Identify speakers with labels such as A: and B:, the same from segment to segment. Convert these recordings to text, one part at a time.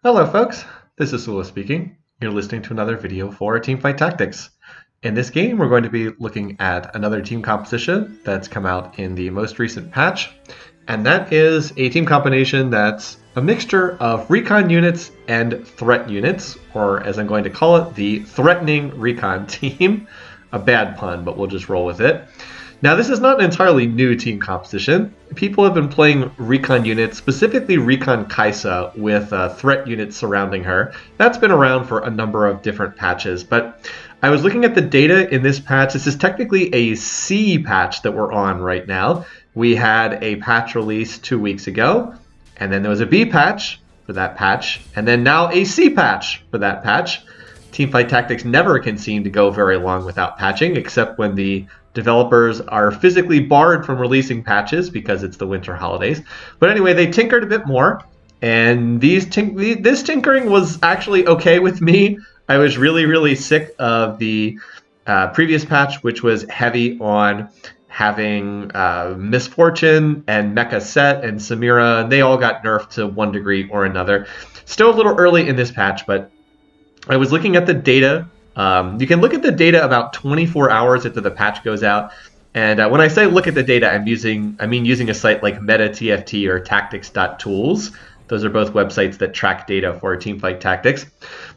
A: Hello folks, this is Sula speaking. You're listening to another video for Teamfight Tactics. In this game, we're going to be looking at another team composition that's come out in the most recent patch, and that is a team combination that's a mixture of recon units and threat units, or as I'm going to call it, the threatening recon team. A bad pun, but we'll just roll with it. Now, this is not an entirely new team composition. People have been playing Recon units, specifically Recon Kaisa, with threat units surrounding her. That's been around for a number of different patches, but I was looking at the data in this patch. This is technically a C patch that we're on right now. We had a patch release 2 weeks ago, and then there was a B patch for that patch, and then now a C patch for that patch. Teamfight Tactics never can seem to go very long without patching, except when the developers are physically barred from releasing patches because it's the winter holidays. But anyway, they tinkered a bit more, and this tinkering was actually okay with me. I was really sick of the previous patch, which was heavy on having Misfortune and Mecha Set and Samira, and they all got nerfed to one degree or another. Still a little early in this patch, but I was looking at the data. You can look at the data about 24 hours after the patch goes out. And when I say look at the data, I mean using a site like MetaTFT or Tactics.tools. Those are both websites that track data for Teamfight Tactics.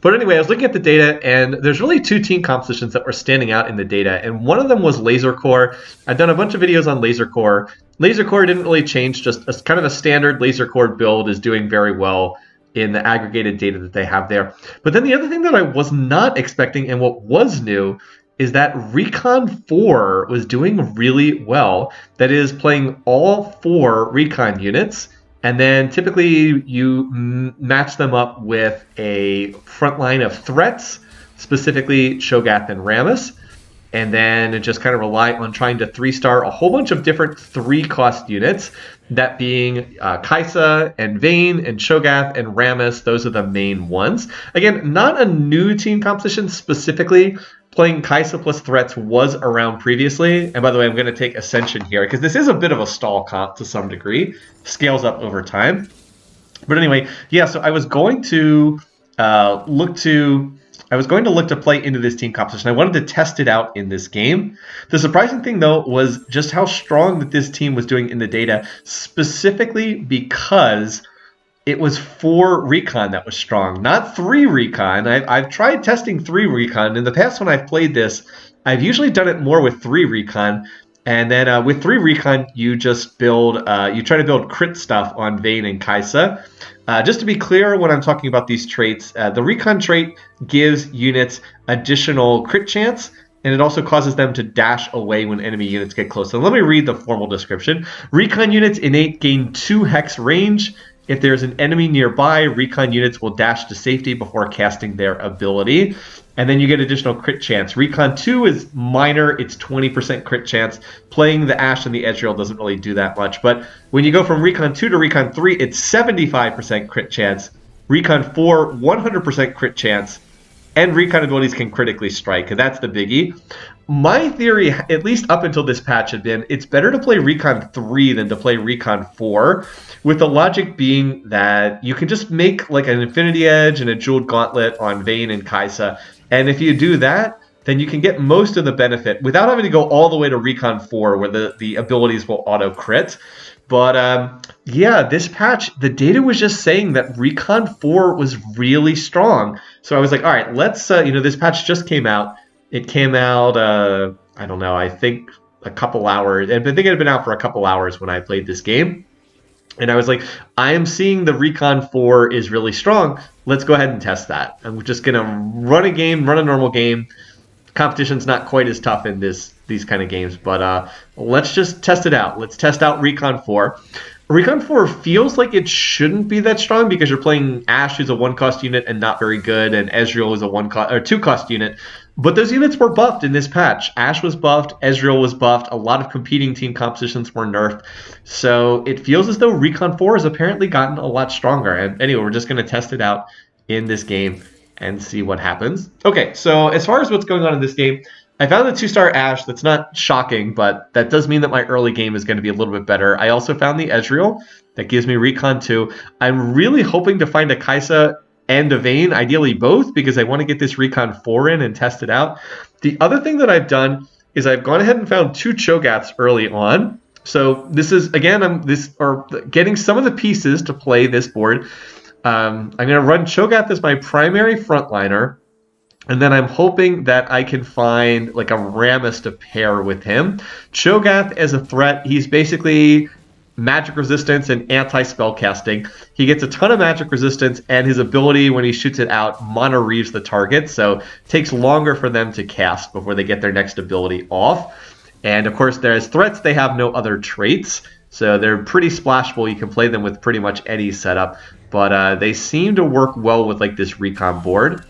A: But anyway, I was looking at the data, and there's really two team compositions that were standing out in the data. And one of them was Laser Core. I've done a bunch of videos on Laser Core. Laser Core didn't really change, just kind of a standard Laser Core build is doing very well in the aggregated data that they have there. But then the other thing that I was not expecting, and what was new, is that Recon 4 was doing really well. That is, playing all 4 Recon units, and then typically you match them up with a front line of threats, specifically Shogath and Rammus, and then just kind of rely on trying to 3-star a whole bunch of different 3-cost units, that being Kaisa and Vayne and Shogath and Rammus. Those are the main ones. Again, not a new team composition specifically. Playing Kaisa plus threats was around previously. And by the way, I'm going to take Ascension here because this is a bit of a stall comp to some degree. Scales up over time. But anyway, yeah, so I was going to look to play into this team composition. I wanted to test it out in this game. The surprising thing, though, was just how strong that this team was doing in the data, specifically because it was 4 Recon that was strong, not 3 Recon. I've tried testing 3 Recon. In the past when I've played this, I've usually done it more with 3 Recon. And then with 3 Recon, you just build, you try to build crit stuff on Vayne and Kaisa. Just to be clear, when I'm talking about these traits, the Recon trait gives units additional crit chance, and it also causes them to dash away when enemy units get close. So let me read the formal description. Recon units innate gain 2 hex range. If there's an enemy nearby, Recon units will dash to safety before casting their ability. And then you get additional crit chance. Recon 2 is minor. It's 20% crit chance. Playing the Ashe and the Ezreal doesn't really do that much. But when you go from Recon 2 to Recon 3, it's 75% crit chance. Recon 4, 100% crit chance. And Recon abilities can critically strike. And that's the biggie. My theory, at least up until this patch, had been it's better to play Recon 3 than to play Recon 4, with the logic being that you can just make like an Infinity Edge and a Jeweled Gauntlet on Vayne and Kaisa, and if you do that, then you can get most of the benefit without having to go all the way to Recon 4 where the abilities will auto-crit. But yeah, this patch, the data was just saying that Recon 4 was really strong. So I was like, all right, let's, this patch just came out. It came out, I don't know, I think a couple hours. I think it had been out for a couple hours when I played this game. And I was like, I am seeing the Recon 4 is really strong. Let's go ahead and test that. I'm just going to run a normal game. Competition's not quite as tough in these kind of games, but let's just test it out. Let's test out Recon 4. Recon 4 feels like it shouldn't be that strong because you're playing Ashe, who's a 1-cost unit and not very good, and Ezreal is a 2-cost unit. But those units were buffed in this patch. Ashe was buffed, Ezreal was buffed, a lot of competing team compositions were nerfed. So it feels as though Recon 4 has apparently gotten a lot stronger. And anyway, we're just going to test it out in this game and see what happens. Okay, so as far as what's going on in this game, I found the 2-star Ashe. That's not shocking, but that does mean that my early game is going to be a little bit better. I also found the Ezreal. That gives me Recon 2. I'm really hoping to find a Kaisa and a Vayne, ideally both, because I want to get this Recon 4 in and test it out. The other thing that I've done is I've gone ahead and found 2 Cho'Gaths early on. So this is, again, I'm getting some of the pieces to play this board. I'm going to run Cho'Gath as my primary frontliner, and then I'm hoping that I can find like a Rammus to pair with him. Cho'Gath as a threat, he's basically magic resistance and anti-spell casting. He gets a ton of magic resistance, and his ability when he shoots it out mono reaves the target, so it takes longer for them to cast before they get their next ability off. And of course, there's threats, they have no other traits, so they're pretty splashable. You can play them with pretty much any setup, but they seem to work well with like this Recon board.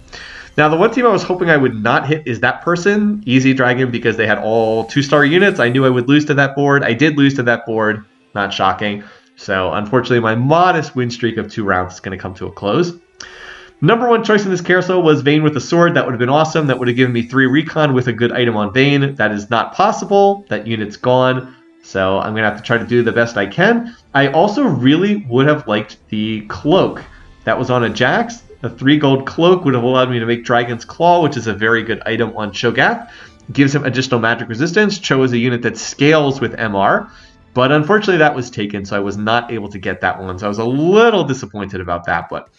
A: Now, the one team I was hoping I would not hit is that person, Easy Dragon, because they had all 2-star units. I knew I would lose to that board. I did lose to that board. Not shocking. So, unfortunately, my modest win streak of 2 rounds is going to come to a close. Number 1 choice in this carousel was Vayne with a sword. That would have been awesome. That would have given me 3 Recon with a good item on Vayne. That is not possible. That unit's gone. So, I'm going to have to try to do the best I can. I also really would have liked the cloak that was on a Jax. A 3 gold cloak would have allowed me to make Dragon's Claw, which is a very good item on Cho'Gath. Gives him additional magic resistance. Cho is a unit that scales with MR, but unfortunately that was taken, so I was not able to get that one. So I was a little disappointed about that, but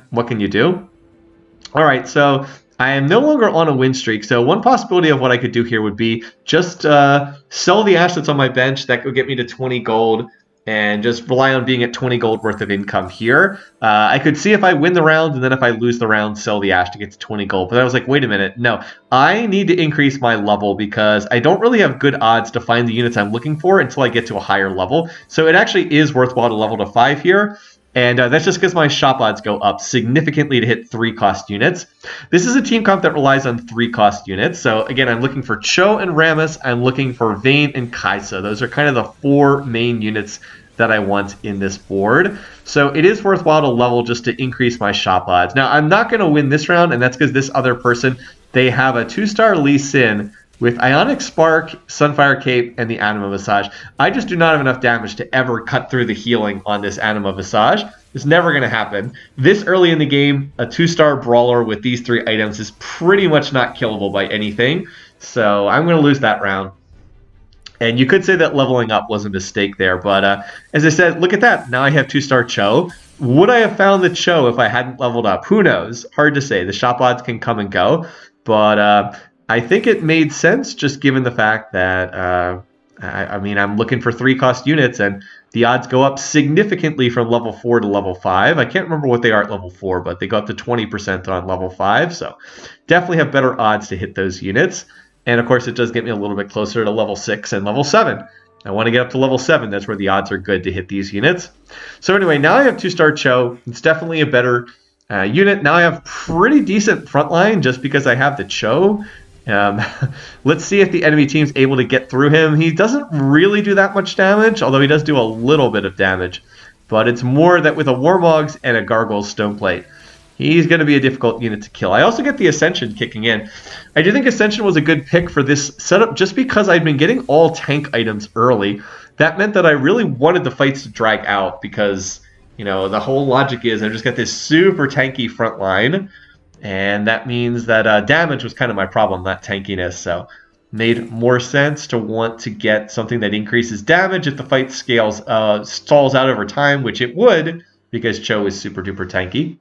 A: what can you do? All right, so I am no longer on a win streak, so one possibility of what I could do here would be just sell the assets on my bench. That could get me to 20 gold. And just rely on being at 20 gold worth of income here. I could see if I win the round, and then if I lose the round, sell the ash to get to 20 gold. But I was like, wait a minute. No, I need to increase my level because I don't really have good odds to find the units I'm looking for until I get to a higher level. So it actually is worthwhile to level to 5 here. And that's just because my shop odds go up significantly to hit 3-cost units. This is a team comp that relies on 3-cost units. So again, I'm looking for Cho and Rammus. I'm looking for Vayne and Kaisa. Those are kind of the 4 main units that I want in this board. So it is worthwhile to level just to increase my shop odds. Now, I'm not going to win this round, and that's because this other person, they have a 2-star Lee Sin with Ionic Spark, Sunfire Cape, and the Anima Visage. I just do not have enough damage to ever cut through the healing on this Anima Visage. It's never going to happen. This early in the game, a 2-star Brawler with these 3 items is pretty much not killable by anything. So I'm going to lose that round. And you could say that leveling up was a mistake there. But as I said, look at that. Now I have 2-star Cho. Would I have found the Cho if I hadn't leveled up? Who knows? Hard to say. The shop odds can come and go. But I think it made sense just given the fact that, I mean, I'm looking for 3-cost units, and the odds go up significantly from level 4 to level 5. I can't remember what they are at level 4, but they go up to 20% on level 5. So definitely have better odds to hit those units. And of course, it does get me a little bit closer to level 6 and level 7. I want to get up to level 7. That's where the odds are good to hit these units. So anyway, now I have 2-star Cho. It's definitely a better unit. Now I have pretty decent frontline just because I have the Cho. Let's see if the enemy team's able to get through him. He doesn't really do that much damage, although he does do a little bit of damage. But it's more that with a Warmogs and a Gargoyle's Stoneplate, he's going to be a difficult unit to kill. I also get the Ascension kicking in. I do think Ascension was a good pick for this setup just because I'd been getting all tank items early. That meant that I really wanted the fights to drag out because, you know, the whole logic is I've just got this super tanky front line, and that means that damage was kind of my problem, not tankiness. So made more sense to want to get something that increases damage if the fight stalls out over time, which it would, because Cho is super duper tanky.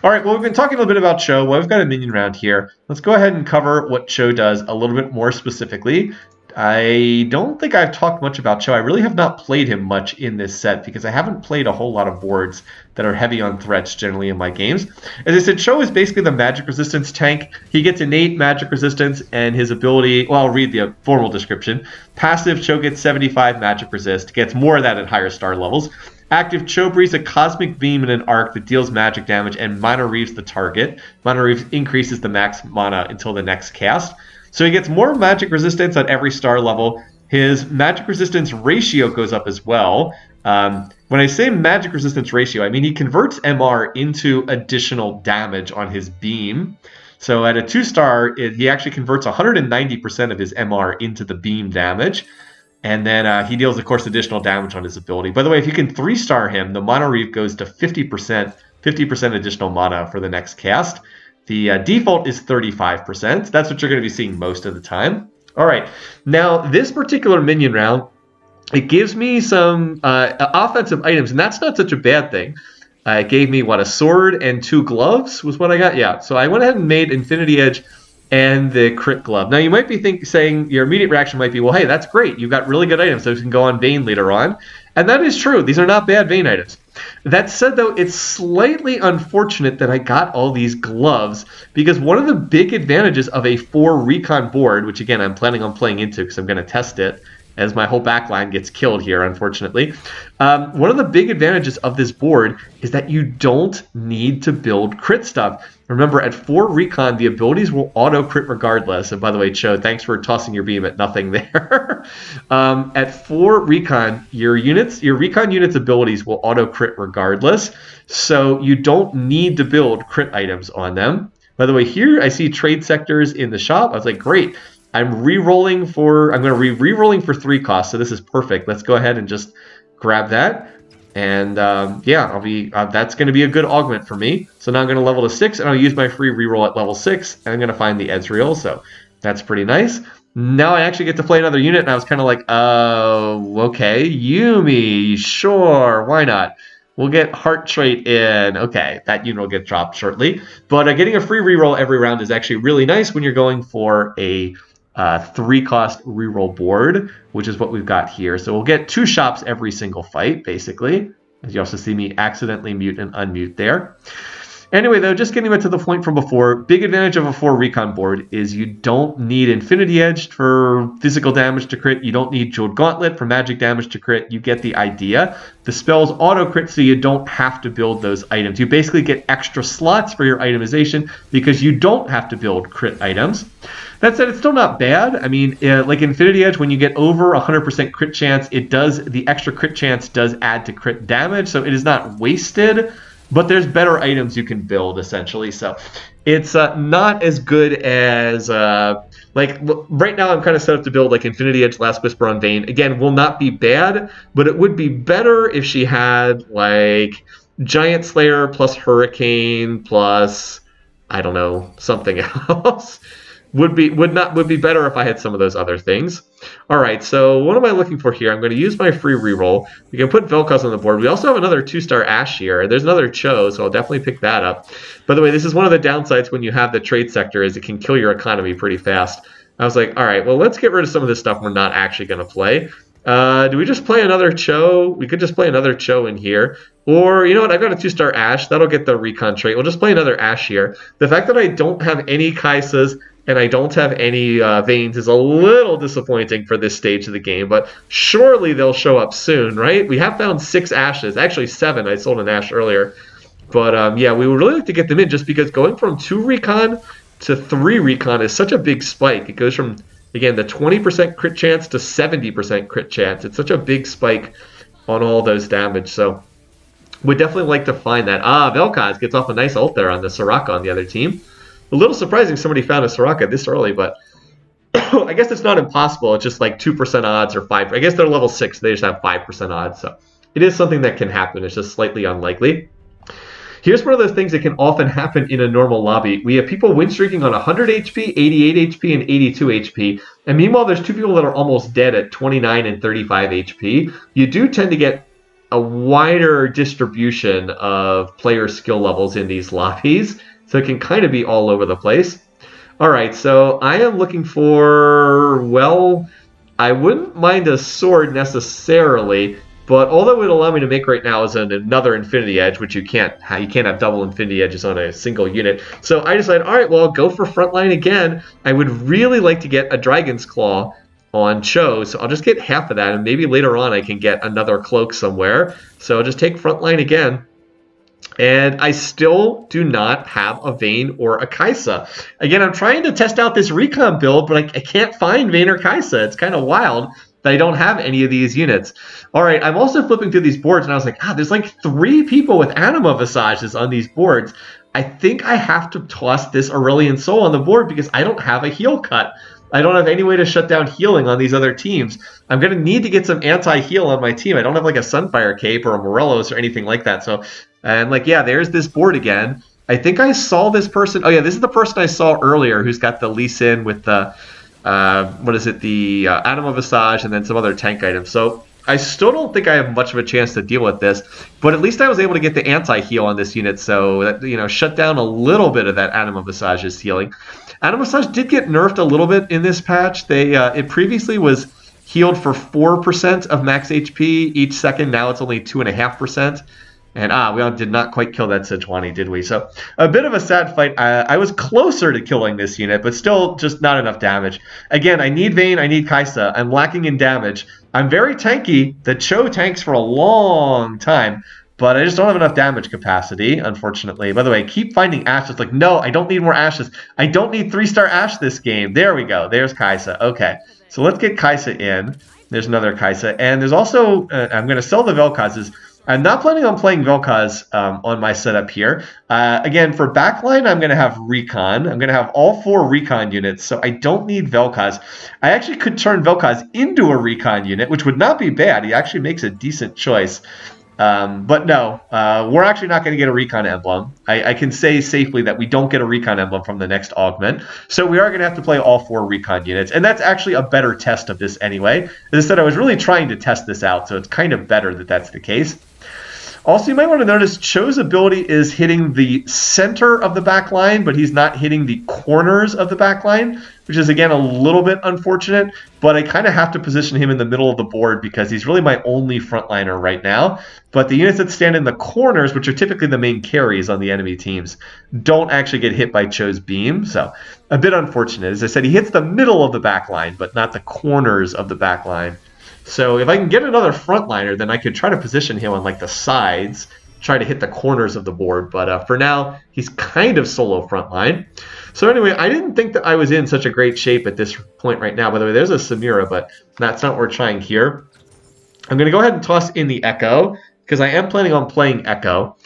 A: All right, well, we've been talking a little bit about Cho. Well, we've got a minion round here. Let's go ahead and cover what Cho does a little bit more specifically. I don't think I've talked much about Cho. I really have not played him much in this set because I haven't played a whole lot of boards that are heavy on threats generally in my games. As I said, Cho is basically the magic resistance tank. He gets innate magic resistance, and his ability, well, I'll read the formal description. Passive, Cho gets 75 magic resist, gets more of that at higher star levels. Active, Cho breathes a cosmic beam in an arc that deals magic damage and mana reaves the target. Mana reaves increases the max mana until the next cast. So he gets more magic resistance at every star level. His magic resistance ratio goes up as well. When I say magic resistance ratio, I mean he converts MR into additional damage on his beam. So at a 2-star, he actually converts 190% of his MR into the beam damage. And then he deals, of course, additional damage on his ability. By the way, if you can 3-star him, the Mono Reef goes to 50% 50% additional mana for the next cast. The default is 35%. That's what you're going to be seeing most of the time. All right, now this particular minion round, it gives me some offensive items, and that's not such a bad thing. It gave me, what, a sword and 2 gloves was what I got? Yeah, so I went ahead and made Infinity Edge and the crit glove. Now, you might be saying, your immediate reaction might be, well, hey, that's great. You've got really good items, so you can go on Vayne later on. And that is true. These are not bad Vayne items. That said, though, it's slightly unfortunate that I got all these gloves, because one of the big advantages of a 4 Recon board, which, again, I'm planning on playing into because I'm going to test it, as my whole backline gets killed here, unfortunately. One of the big advantages of this board is that you don't need to build crit stuff. Remember, at 4 Recon, the abilities will auto-crit regardless. And by the way, Cho, thanks for tossing your beam at nothing there. At 4 Recon, your Recon units' abilities will auto-crit regardless. So you don't need to build crit items on them. By the way, here I see trade sectors in the shop. I was like, great. I'm going to be re-rolling for 3 costs, so this is perfect. Let's go ahead and just grab that. And yeah, that's going to be a good augment for me. So now I'm going to level to 6, and I'll use my free reroll at level 6, and I'm going to find the Ezreal, so that's pretty nice. Now I actually get to play another unit, and I was kind of like, okay, Yuumi, sure, why not? We'll get Heart Trait in. Okay, that unit will get dropped shortly. But getting a free reroll every round is actually really nice when you're going for a 3-cost reroll board, which is what we've got here. So we'll get 2 shops every single fight, basically. As you also see me accidentally mute and unmute there. Anyway, though, just getting back to the point from before, big advantage of a 4 Recon board is you don't need Infinity Edge for physical damage to crit. You don't need Jeweled Gauntlet for magic damage to crit. You get the idea. The spells auto-crit, so you don't have to build those items. You basically get extra slots for your itemization because you don't have to build crit items. That said, it's still not bad. I mean, like Infinity Edge, when you get over 100% crit chance, the extra crit chance does add to crit damage, so it is not wasted. But there's better items you can build, essentially. So it's not as good as, right now I'm kind of set up to build like Infinity Edge, Last Whisper on Vayne. Again, will not be bad, but it would be better if she had like Giant Slayer plus Hurricane plus, I don't know, something else. Would be better if I had some of those other things. All right, so what am I looking for here? I'm going to use my free reroll. We can put Vel'Koz on the board. We also have another 2-star Ashe here. There's another Cho, so I'll definitely pick that up. By the way, this is one of the downsides when you have the trade sector is it can kill your economy pretty fast. I was like, all right, well, let's get rid of some of this stuff we're not actually going to play. Do we just play another Cho? We could just play another Cho in here. Or, you know what, I've got a 2-star Ashe. That'll get the Recon trait. We'll just play another Ashe here. The fact that I don't have any Kaisas and I don't have any Vaynes is a little disappointing for this stage of the game, but surely they'll show up soon, right? We have found 6 Ashes, actually 7. I sold an Ashe earlier. But yeah, we would really like to get them in just because going from 2 Recon to 3 Recon is such a big spike. It goes from, again, the 20% crit chance to 70% crit chance. It's such a big spike on all those damage, so we'd definitely like to find that. Vel'Koz gets off a nice ult there on the Soraka on the other team. A little surprising somebody found a Soraka this early, but I guess it's not impossible. It's just like 2% odds or 5. I guess they're level 6. They just have 5% odds. So it is something that can happen. It's just slightly unlikely. Here's one of those things that can often happen in a normal lobby. We have people win streaking on 100 HP, 88 HP, and 82 HP. And meanwhile, there's 2 people that are almost dead at 29 and 35 HP. You do tend to get a wider distribution of player skill levels in these lobbies. So it can kind of be all over the place. All right, so I am looking for, well, I wouldn't mind a sword necessarily, but all that would allow me to make right now is another Infinity Edge, which you can't have double Infinity Edges on a single unit. So I decided, all right, well, I'll go for Frontline again. I would really like to get a Dragon's Claw on Cho, so I'll just get half of that, and maybe later on I can get another cloak somewhere. So I'll just take Frontline again. And I still do not have a Vayne or a Kaisa. Again, I'm trying to test out this Recon build, but I can't find Vayne or Kaisa. It's kind of wild that I don't have any of these units. All right, I'm also flipping through these boards, and I was like, there's like 3 people with Anima Visages on these boards. I think I have to toss this Aurelion Soul on the board because I don't have a heal cut. I don't have any way to shut down healing on these other teams. I'm going to need to get some anti-heal on my team. I don't have like a Sunfire Cape or a Morelos or anything like that. So And like, yeah, there's this board again. I think I saw this person. Oh yeah, this is the person I saw earlier who's got the Lee Sin with the what is it, the Anima Visage and then some other tank items. So I still don't think I have much of a chance to deal with this, but at least I was able to get the anti-heal on this unit, so that, you know, shut down a little bit of that Anima Visage's healing. Anima Visage did get nerfed a little bit in this patch. They it previously was healed for 4% of max HP each second. Now it's only 2.5%. And we did not quite kill that Sejuani, did we? So a bit of a sad fight. I was closer to killing this unit, but still just not enough damage. Again, I need Vayne, I need Kaisa. I'm lacking in damage. I'm very tanky. The Cho tanks for a long time, but I just don't have enough damage capacity, unfortunately. By the way, keep finding ashes. Like, no, I don't need more ashes. I don't need 3-star ash this game. There we go. There's Kaisa. Okay, so let's get Kaisa in. There's another Kaisa. And there's also, I'm going to sell the Vel'Koz's. I'm not planning on playing Vel'Koz on my setup here. Again, for backline, I'm going to have Recon. I'm going to have all 4 Recon units, so I don't need Vel'Koz. I actually could turn Vel'Koz into a Recon unit, which would not be bad. He actually makes a decent choice. But no, we're actually not going to get a Recon emblem. I can say safely that we don't get a Recon emblem from the next augment. So we are going to have to play all 4 Recon units. And that's actually a better test of this anyway. As I said, I was really trying to test this out, so it's kind of better that that's the case. Also, you might want to notice Cho's ability is hitting the center of the back line, but he's not hitting the corners of the back line, which is, again, a little bit unfortunate. But I kind of have to position him in the middle of the board because he's really my only frontliner right now. But the units that stand in the corners, which are typically the main carries on the enemy teams, don't actually get hit by Cho's beam. So a bit unfortunate. As I said, he hits the middle of the back line, but not the corners of the back line. So if I can get another frontliner, then I could try to position him on like the sides, try to hit the corners of the board. But for now, he's kind of solo frontline. So anyway, I didn't think that I was in such a great shape at this point right now. By the way, there's a Samira, but that's not what we're trying here. I'm going to go ahead and toss in the Echo, because I am planning on playing Echo.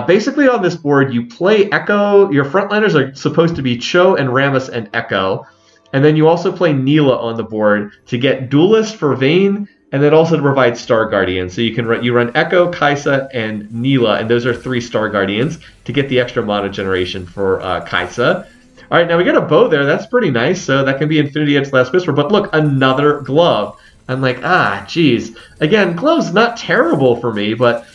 A: Basically on this board, you play Echo. Your frontliners are supposed to be Cho and Rammus and Echo. And then you also play Neela on the board to get Duelist for Vayne, and then also to provide Star Guardian. So you run Echo, Kaisa, and Neela, and those are 3 Star Guardians to get the extra mana generation for Kaisa. All right, now we got a bow there. That's pretty nice. So that can be Infinity Edge Last Whisper. But look, another glove. I'm like, geez. Again, glove's not terrible for me, but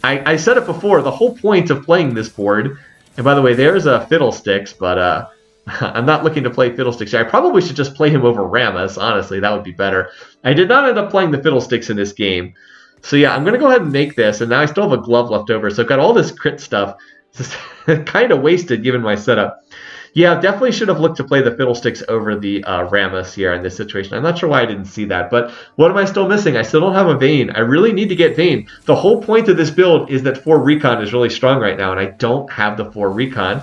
A: I said it before. The whole point of playing this board, and by the way, there's a Fiddlesticks, but I'm not looking to play Fiddlesticks here. I probably should just play him over Rammus, honestly. That would be better. I did not end up playing the Fiddlesticks in this game. So yeah, I'm going to go ahead and make this, and now I still have a glove left over. So I've got all this crit stuff. It's just kind of wasted given my setup. Yeah, definitely should have looked to play the Fiddlesticks over the Rammus here in this situation. I'm not sure why I didn't see that, but what am I still missing? I still don't have a Vayne. I really need to get Vayne. The whole point of this build is that 4 Recon is really strong right now, and I don't have the 4 Recon.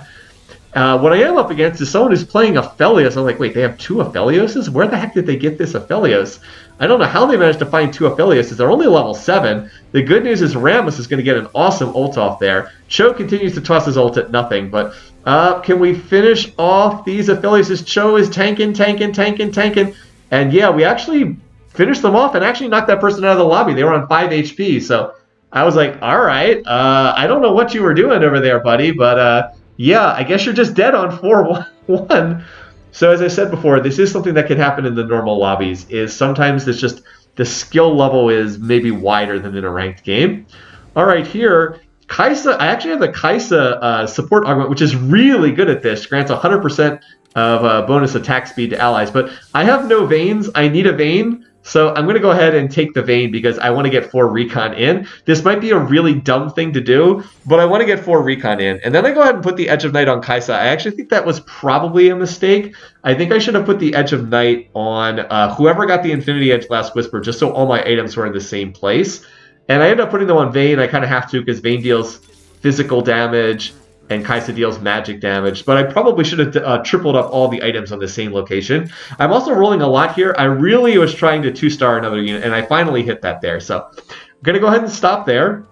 A: What I am up against is someone who's playing Aphelios. I'm like, wait, they have 2 Aphelioses? Where the heck did they get this Aphelios? I don't know how they managed to find 2 Aphelioses. They're only level 7. The good news is Rammus is going to get an awesome ult off there. Cho continues to toss his ult at nothing, but can we finish off these Aphelioses? Cho is tanking. And yeah, we actually finished them off and actually knocked that person out of the lobby. They were on 5 HP, so I was like, all right, I don't know what you were doing over there, buddy, but yeah, I guess you're just dead on 4-1. So as I said before, this is something that can happen in the normal lobbies, is sometimes it's just the skill level is maybe wider than in a ranked game. All right, here, Kaisa, I actually have the Kaisa support augment, which is really good at this. Grants 100% of bonus attack speed to allies, but I have no Vaynes. I need a Vayne. So I'm going to go ahead and take the Vayne because I want to get 4 Recon in. This might be a really dumb thing to do, but I want to get 4 Recon in. And then I go ahead and put the Edge of Night on Kaisa. I actually think that was probably a mistake. I think I should have put the Edge of Night on whoever got the Infinity Edge Last Whisper, just so all my items were in the same place. And I ended up putting them on Vayne. I kind of have to because Vayne deals physical damage and Kaisa deals magic damage, but I probably should have tripled up all the items on the same location. I'm also rolling a lot here. I really was trying to 2-star another unit, and I finally hit that there. So I'm going to go ahead and stop there,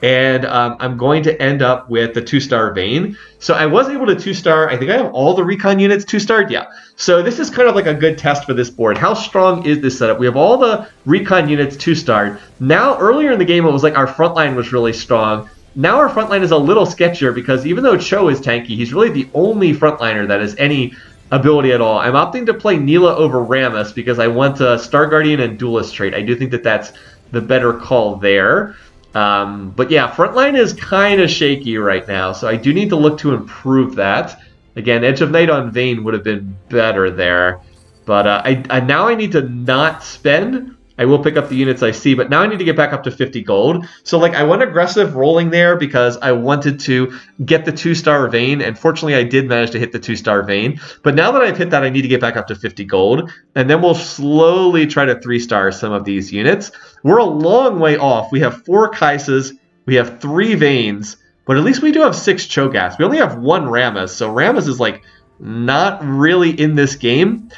A: and I'm going to end up with the 2-star Vayne. So I was able to 2-star. I think I have all the Recon units 2-starred. Yeah. So this is kind of like a good test for this board. How strong is this setup? We have all the Recon units 2-starred. Now, earlier in the game, it was like our front line was really strong. Now our front line is a little sketchier because even though Cho is tanky, he's really the only frontliner that has any ability at all. I'm opting to play Neela over Rammus because I want a Star Guardian and Duelist trait. I do think that that's the better call there. But yeah, frontline is kind of shaky right now, so I do need to look to improve that. Again, Edge of Night on Vayne would have been better there. But now I need to not spend. I will pick up the units I see, but now I need to get back up to 50 gold. So like I went aggressive rolling there because I wanted to get the 2-star Vayne, and fortunately I did manage to hit the 2-star Vayne. But now that I've hit that, I need to get back up to 50 gold, and then we'll slowly try to 3-star some of these units. We're a long way off. We have 4 Kaisas, we have 3 Vaynes, but at least we do have 6 Cho'Gaths. We only have 1 Rammus, so Rammus is like not really in this game.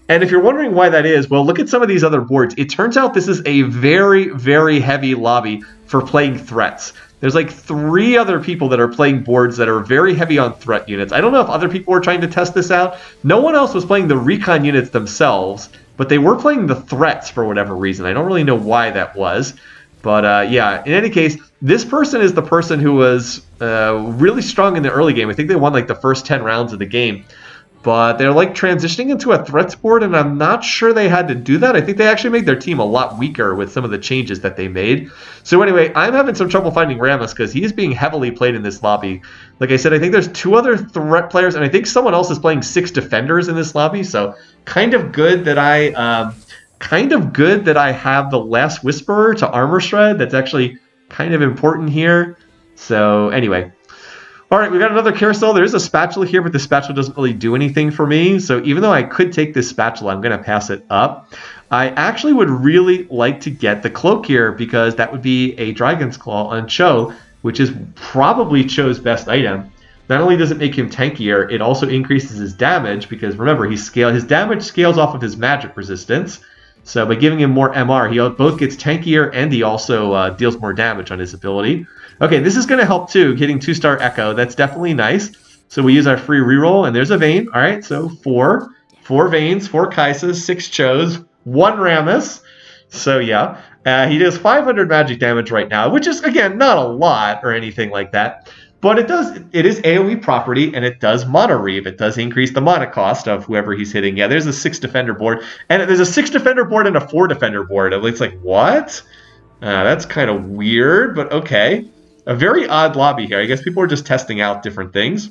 A: And if you're wondering why that is, well, look at some of these other boards. It turns out this is a very, very heavy lobby for playing threats. There's like 3 other people that are playing boards that are very heavy on threat units. I don't know if other people were trying to test this out. No one else was playing the Recon units themselves, but they were playing the threats for whatever reason. I don't really know why that was. But yeah, in any case, this person is the person who was really strong in the early game. I think they won like the first 10 rounds of the game. But they're like transitioning into a threats board, and I'm not sure they had to do that. I think they actually made their team a lot weaker with some of the changes that they made. So anyway, I'm having some trouble finding Rammus because he's being heavily played in this lobby. Like I said, I think there's 2 other threat players, and I think someone else is playing 6 defenders in this lobby. So kind of good that I have the Last Whisperer to armor shred. That's actually kind of important here. So anyway. All right, we got another carousel. There is a spatula here, but the spatula doesn't really do anything for me. So even though I could take this spatula, I'm going to pass it up. I actually would really like to get the cloak here because that would be a Dragon's Claw on Cho, which is probably Cho's best item. Not only does it make him tankier, it also increases his damage because remember, his damage scales off of his magic resistance. So by giving him more MR, he both gets tankier and he also deals more damage on his ability. Okay, this is going to help too, getting 2-star Echo. That's definitely nice. So we use our free reroll, and there's a Vayne. All right, so 4 Vaynes, 4 Kaisas, 6 Chos, 1 Rammus. So yeah, he does 500 magic damage right now, which is, again, not a lot or anything like that. But it is AoE property, and it does mana reave. It does increase the mana cost of whoever he's hitting. Yeah, there's a 6 defender board, and there's a 6 defender board and a 4 defender board. It's like, what? That's kind of weird, but okay. A very odd lobby here. I guess people are just testing out different things.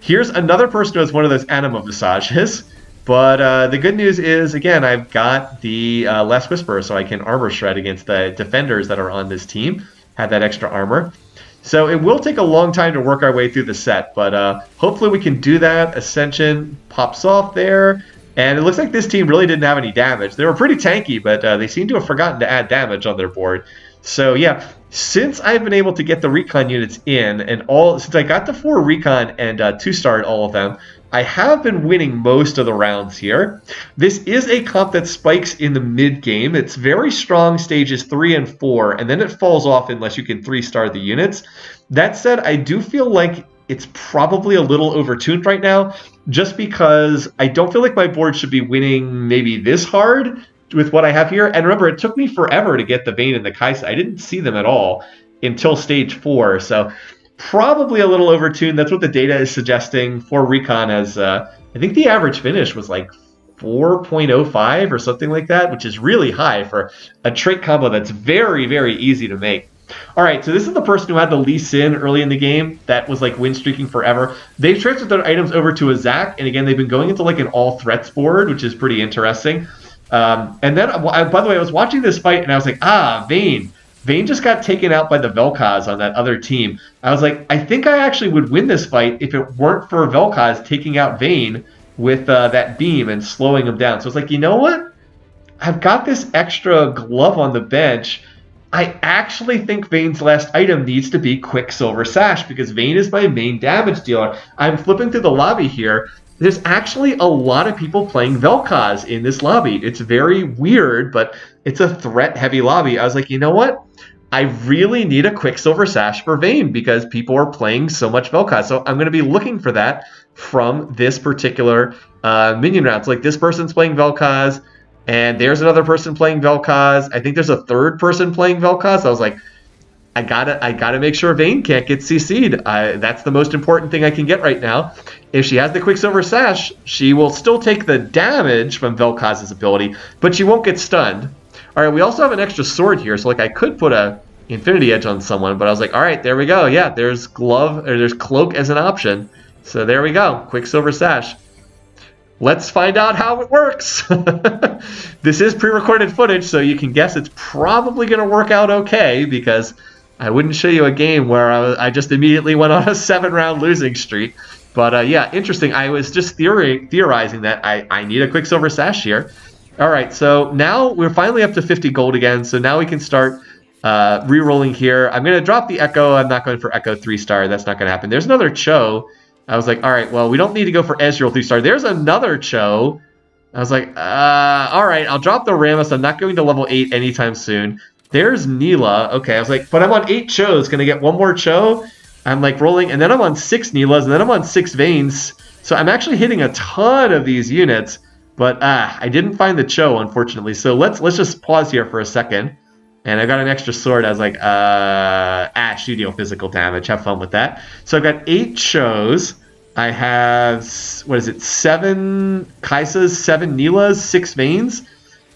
A: Here's another person who has one of those anima visages. But the good news is, again, I've got the Last Whisperer, so I can armor shred against the defenders that are on this team. Have that extra armor. So it will take a long time to work our way through the set, but hopefully we can do that. Ascension pops off there. And it looks like this team really didn't have any damage. They were pretty tanky, but they seem to have forgotten to add damage on their board. So yeah, since I've been able to get the Recon units in, and since I got the 4 Recon and 2-starred all of them, I have been winning most of the rounds here. This is a comp that spikes in the mid-game. It's very strong stages 3 and 4, and then it falls off unless you can 3-star the units. That said, I do feel like it's probably a little overtuned right now, just because I don't feel like my board should be winning maybe this hard with what I have here. And remember, it took me forever to get the Vayne and the Kaisa. I didn't see them at all until stage 4, so probably a little overtuned. That's what the data is suggesting for Recon, as I think the average finish was like 4.05 or something like that, which is really high for a trait combo that's very, very easy to make. All right, so this is the person who had the Lee Sin early in the game that was like win streaking forever. They've transferred their items over to a Zac, and again, they've been going into like an all threats board, which is pretty interesting. And then, by the way, I was watching this fight, and I was like, Vayne. Vayne just got taken out by the Vel'Koz on that other team. I was like, I think I actually would win this fight if it weren't for Vel'Koz taking out Vayne with that beam and slowing him down. So I was like, you know what? I've got this extra glove on the bench. I actually think Vayne's last item needs to be Quicksilver Sash because Vayne is my main damage dealer. I'm flipping through the lobby here. There's actually a lot of people playing Vel'Koz in this lobby. It's very weird, but it's a threat-heavy lobby. I was like, you know what? I really need a Quicksilver Sash for Vayne because people are playing so much Vel'Koz. So I'm going to be looking for that from this particular minion round. So like this person's playing Vel'Koz, and there's another person playing Vel'Koz. I think there's a third person playing Vel'Koz. I was like, I gotta make sure Vayne can't get CC'd. That's the most important thing I can get right now. If she has the Quicksilver Sash, she will still take the damage from Vel'Koz's ability, but she won't get stunned. All right, we also have an extra sword here, so like I could put a Infinity Edge on someone, but I was like, all right, there we go. Yeah, there's there's Cloak as an option. So there we go, Quicksilver Sash. Let's find out how it works. This is pre-recorded footage, so you can guess it's probably going to work out okay, because I wouldn't show you a game where I just immediately went on a 7-round losing streak. But yeah, interesting. I was just theorizing that I need a Quicksilver Sash here. All right, so now we're finally up to 50 gold again, so now we can start re-rolling here. I'm going to drop the Echo. I'm not going for Echo 3-star. That's not going to happen. There's another Cho. I was like, all right, well, we don't need to go for Ezreal 3-star. There's another Cho. I was like, all right, I'll drop the Rammus. I'm not going to level 8 anytime soon. There's Neela. Okay, I was like, but I'm on 8 Chos. Can I get one more Cho? I'm like rolling, and then I'm on 6 Neelas, and then I'm on 6 Vaynes. So I'm actually hitting a ton of these units, but I didn't find the Cho, unfortunately. So let's just pause here for a second. And I got an extra sword. I was like, Ash, you deal physical damage. Have fun with that. So I've got 8 Chos. I have, what is it, 7 Kaisas, 7 Neelas, 6 Vaynes.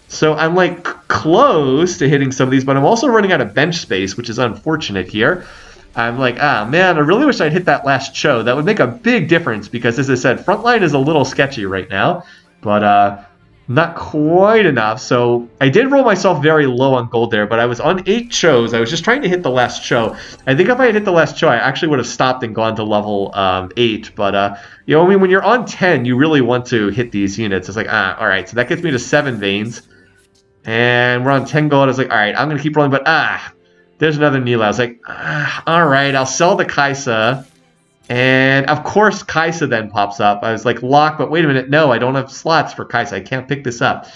A: So I'm like close to hitting some of these, but I'm also running out of bench space, which is unfortunate here. I'm like, man, I really wish I'd hit that last Cho. That would make a big difference because, as I said, frontline is a little sketchy right now. But not quite enough. So I did roll myself very low on gold there, but I was on 8 Chos. I was just trying to hit the last Cho. I think if I had hit the last Cho, I actually would have stopped and gone to level 8. But, you know, I mean, when you're on 10, you really want to hit these units. It's like, all right, so that gets me to 7 Vaynes. And we're on 10 gold. I was like, all right, I'm going to keep rolling, but there's another Neela. I was like, all right, I'll sell the Kaisa. And, of course, Kaisa then pops up. I was like, lock, but wait a minute. No, I don't have slots for Kaisa. I can't pick this up.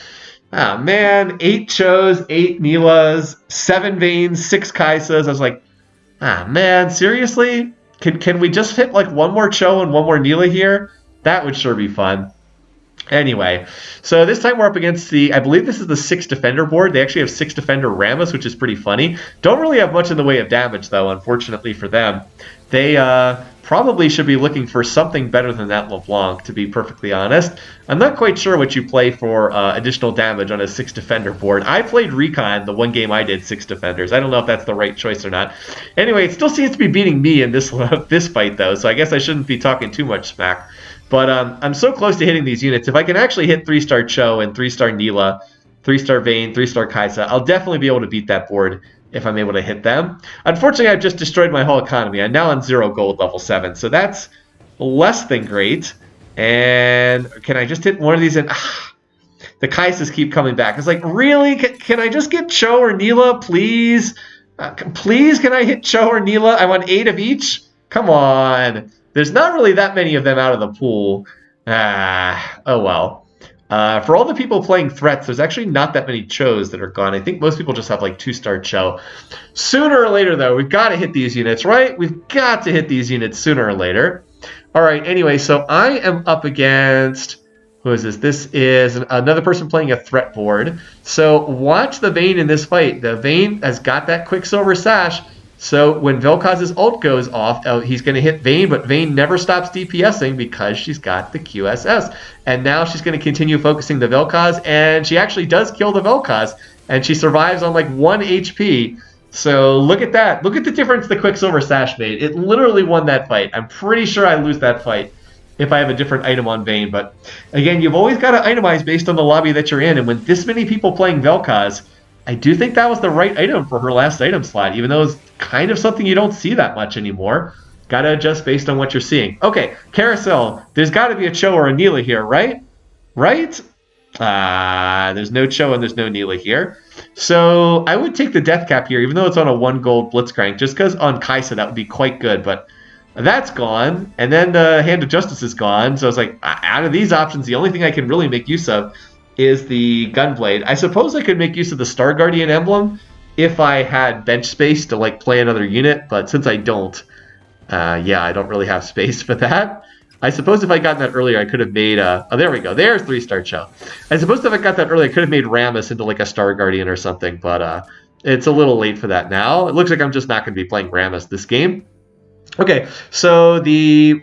A: Oh, man. 8 Chos, 8 Neelas, 7 Vaynes, 6 Kaisas. I was like, man, seriously? Can we just hit, like, one more Cho and one more Neela here? That would sure be fun. Anyway, so this time we're up against I believe this is the 6 defender board. They actually have 6 defender Rammus, which is pretty funny. Don't really have much in the way of damage, though, unfortunately for them. They probably should be looking for something better than that LeBlanc, to be perfectly honest. I'm not quite sure what you play for additional damage on a 6 defender board. I played Recon, the one game I did 6 defenders. I don't know if that's the right choice or not. Anyway, it still seems to be beating me in this fight, though, so I guess I shouldn't be talking too much smack. But I'm so close to hitting these units. If I can actually hit 3-star Cho and 3-star Neela, 3-star Vayne, 3-star Kaisa, I'll definitely be able to beat that board if I'm able to hit them. Unfortunately, I've just destroyed my whole economy. I'm now on 0 gold level 7, so that's less than great. And can I just hit one of these? And the Kaisas keep coming back. It's like, really? Can I just get Cho or Neela, please? Please, can I hit Cho or Neela? I want 8 of each? Come on. There's not really that many of them out of the pool. Oh well. For all the people playing threats, there's actually not that many Chos that are gone. I think most people just have like 2-star Cho. Sooner or later, though, we've got to hit these units, right? We've got to hit these units sooner or later. All right, anyway, so I am up against... Who is this? This is another person playing a threat board. So watch the Vayne in this fight. The Vayne has got that Quicksilver Sash. So when Vel'Koz's ult goes off, he's going to hit Vayne, but Vayne never stops DPSing because she's got the QSS. And now she's going to continue focusing the Vel'Koz, and she actually does kill the Vel'Koz, and she survives on like 1 HP. So look at that. Look at the difference the Quicksilver Sash made. It literally won that fight. I'm pretty sure I lose that fight if I have a different item on Vayne. But again, you've always got to itemize based on the lobby that you're in, and when this many people playing Vel'Koz, I do think that was the right item for her last item slot, even though it's kind of something you don't see that much anymore. Gotta adjust based on what you're seeing. Okay, Carousel. There's got to be a Cho or a Neela here, right? Right? There's no Cho and there's no Neela here. So I would take the Death Cap here, even though it's on a 1 gold Blitzcrank, just because on Kaisa that would be quite good. But that's gone, and then the Hand of Justice is gone. So I was like, out of these options, the only thing I can really make use of is the Gunblade. I suppose I could make use of the Star Guardian emblem if I had bench space to like play another unit, but since I don't, yeah, I don't really have space for that. I suppose if I got that earlier, I could have made oh, there we go. There's 3-star Cho. I suppose if I got that earlier, I could have made Rammus into like a Star Guardian or something, but It's a little late for that now. It looks like I'm just not going to be playing Rammus this game. Okay, so the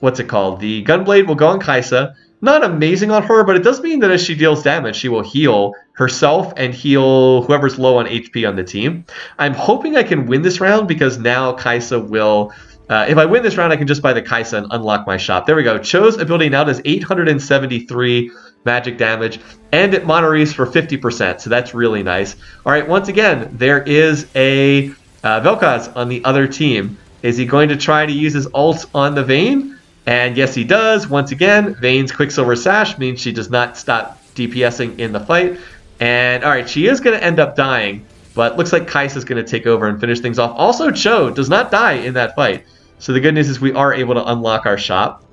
A: what's it called? The Gunblade will go on Kaisa. Not amazing on her, but it does mean that as she deals damage, she will heal herself and heal whoever's low on HP on the team. I'm hoping I can win this round because now Kaisa will. If I win this round, I can just buy the Kaisa and unlock my shop. There we go. Cho's ability now does 873 magic damage, and it mono-reefs for 50%, so that's really nice. All right, once again, there is a Vel'Koz on the other team. Is he going to try to use his ult on the Vayne? And yes, he does. Once again, Vayne's Quicksilver Sash means she does not stop DPSing in the fight. And all right, she is going to end up dying, but looks like Kai'Sa's going to take over and finish things off. Also, Cho does not die in that fight. So the good news is we are able to unlock our shop.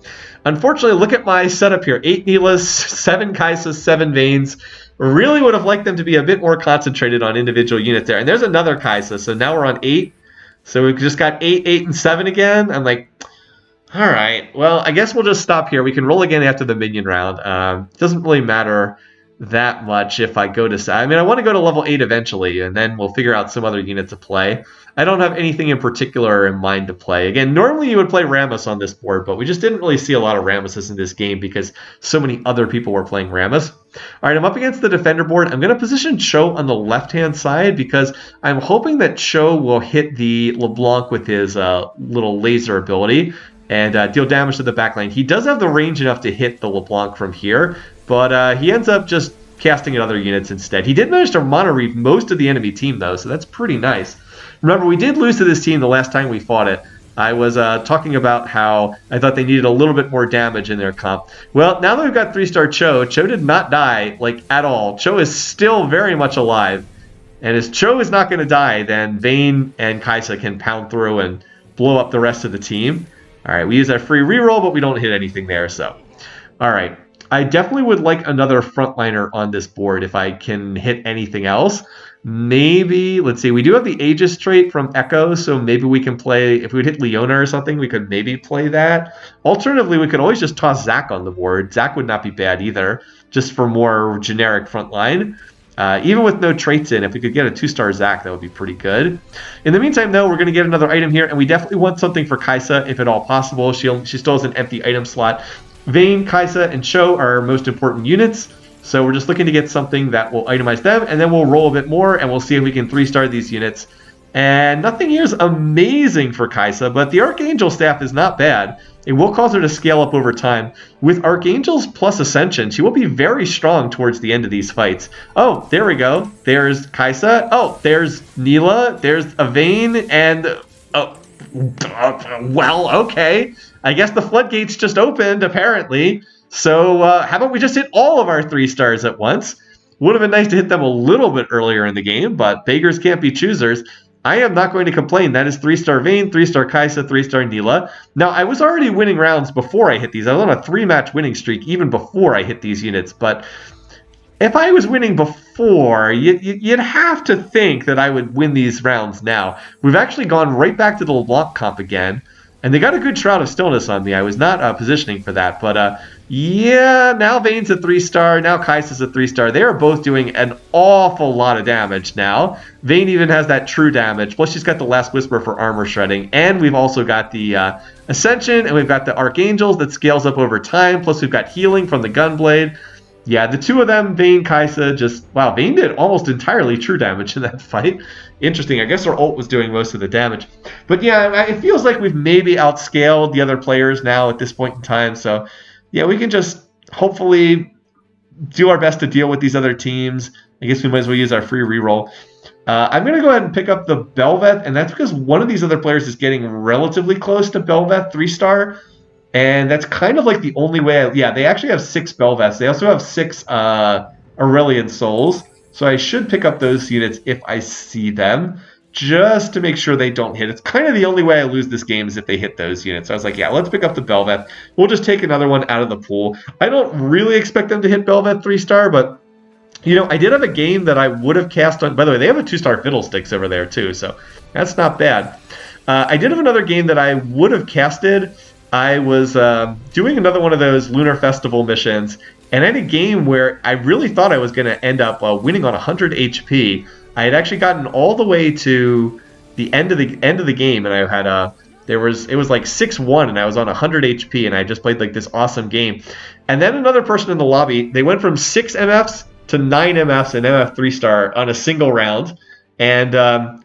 A: Unfortunately, look at my setup here. 8 Nilas, 7 Kaisas, 7 Vaynes. Really would have liked them to be a bit more concentrated on individual units there. And there's another Kaisa, so now we're on 8. So we've just got 8, 8, and 7 again. I'm like, all right, well, I guess we'll just stop here. We can roll again after the minion round. Doesn't really matter that much if I go to... I mean, I want to go to level 8 eventually, and then we'll figure out some other units to play. I don't have anything in particular in mind to play. Again, normally you would play Rammus on this board, but we just didn't really see a lot of Rammuses in this game because so many other people were playing Rammus. All right, I'm up against the defender board. I'm going to position Cho on the left-hand side because I'm hoping that Cho will hit the LeBlanc with his little laser ability and deal damage to the backline. He does have the range enough to hit the LeBlanc from here, but he ends up just casting at other units instead. He did manage to mono-reef most of the enemy team, though, so that's pretty nice. Remember, we did lose to this team the last time we fought it. I was talking about how I thought they needed a little bit more damage in their comp. Well, now that we've got 3-star Cho, Cho did not die, like, at all. Cho is still very much alive. And as Cho is not going to die, then Vayne and Kaisa can pound through and blow up the rest of the team. All right, we use our free reroll, but we don't hit anything there, so. All right, I definitely would like another frontliner on this board if I can hit anything else. Maybe, let's see, we do have the Aegis trait from Echo, so maybe we can play, if we would hit Leona or something, we could maybe play that. Alternatively, we could always just toss Zac on the board. Zac would not be bad either, just for more generic frontline. Even with no traits in, if we could get a 2-star Zac, that would be pretty good. In the meantime, though, we're going to get another item here, and we definitely want something for Kaisa, if at all possible. She still has an empty item slot. Vayne, Kaisa, and Cho are our most important units. So we're just looking to get something that will itemize them, and then we'll roll a bit more, and we'll see if we can 3-star these units. And nothing here is amazing for Kaisa, but the Archangel staff is not bad. It will cause her to scale up over time. With Archangels plus Ascension, she will be very strong towards the end of these fights. Oh, there we go. There's Kaisa. Oh, there's Neela. There's a Vayne, and... oh, well, okay. I guess the floodgates just opened, apparently. So how about we just hit all of our 3-stars at once? Would have been nice to hit them a little bit earlier in the game, but beggars can't be choosers. I am not going to complain. That is 3-star Vayne, 3-star Kaisa, 3-star Neela. Now, I was already winning rounds before I hit these. I was on a 3-match winning streak even before I hit these units, but if I was winning before, you'd have to think that I would win these rounds now. We've actually gone right back to the LeBlanc comp again, and they got a good Shroud of Stillness on me. I was not positioning for that, but yeah, now Vayne's a 3-star, now Kaisa's a 3-star. They are both doing an awful lot of damage now. Vayne even has that true damage, plus she's got the Last Whisper for armor shredding, and we've also got the Ascension, and we've got the Archangels that scales up over time, plus we've got healing from the Gunblade. Yeah, the two of them, Vayne, Kaisa, just... wow, Vayne did almost entirely true damage in that fight. Interesting. I guess her ult was doing most of the damage. But yeah, it feels like we've maybe outscaled the other players now at this point in time. So yeah, we can just hopefully do our best to deal with these other teams. I guess we might as well use our free reroll. I'm going to go ahead and pick up the Bel'Veth, and that's because one of these other players is getting relatively close to Bel'Veth 3-star. And that's kind of like the only way... yeah, they actually have 6 Bel'Veths. They also have 6 Aurelian Souls. So I should pick up those units if I see them, just to make sure they don't hit. It's kind of the only way I lose this game is if they hit those units. So I was like, yeah, let's pick up the Bel'Veth. We'll just take another one out of the pool. I don't really expect them to hit Bel'Veth 3-star, but, you know, I did have a game that I would have cast on... by the way, they have a 2-star Fiddlesticks over there, too, so that's not bad. I did have another game that I would have casted... I was doing another one of those Lunar Festival missions, and I had a game where I really thought I was going to end up winning on 100 HP, I had actually gotten all the way to the end of the game, and I had it was like 6-1, and I was on 100 HP, and I just played like this awesome game. And then another person in the lobby, they went from 6 MFs to 9 MFs and MF 3-star on a single round, and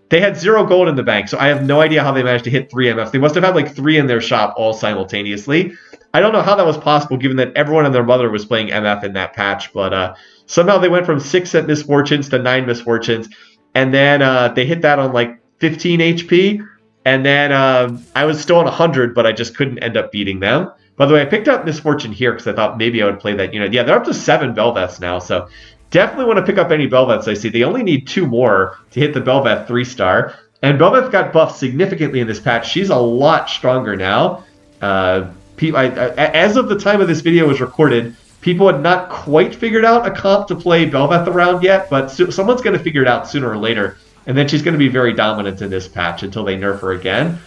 A: they had 0 gold in the bank. So I have no idea how they managed to hit 3 MFs. They must have had like 3 in their shop all simultaneously. I don't know how that was possible, given that everyone and their mother was playing MF in that patch, but somehow they went from 6 misfortunes to 9 misfortunes, and then they hit that on like 15 HP, and then I was still on 100, but I just couldn't end up beating them. By the way, I picked up Misfortune here because I thought maybe I would play that unit. Yeah, they're up to 7 Belveths now, so definitely want to pick up any Belveths I see. They only need 2 more to hit the Belveth 3-star, and Belveth got buffed significantly in this patch. She's a lot stronger now. As of the time of this video was recorded, people had not quite figured out a comp to play Belveth around yet, but someone's going to figure it out sooner or later. And then she's going to be very dominant in this patch until they nerf her again.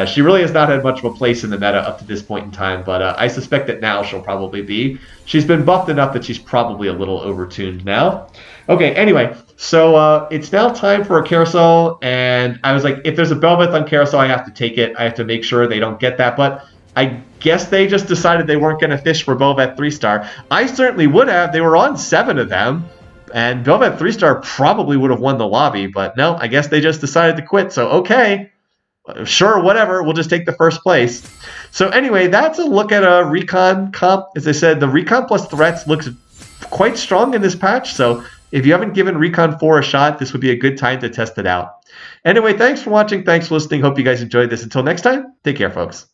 A: She really has not had much of a place in the meta up to this point in time, but I suspect that now she'll probably be. She's been buffed enough that she's probably a little overtuned now. Okay, anyway, so it's now time for a carousel, and I was like, if there's a Belveth on carousel, I have to take it. I have to make sure they don't get that, but I guess they just decided they weren't going to fish for Belveth 3-star. I certainly would have. They were on 7 of them. And Belveth 3-star probably would have won the lobby, but no, I guess they just decided to quit. So, okay, sure, whatever. We'll just take the first place. So anyway, that's a look at a Recon comp. As I said, the Recon plus threats looks quite strong in this patch. So if you haven't given Recon 4 a shot, this would be a good time to test it out. Anyway, thanks for watching. Thanks for listening. Hope you guys enjoyed this. Until next time, take care, folks.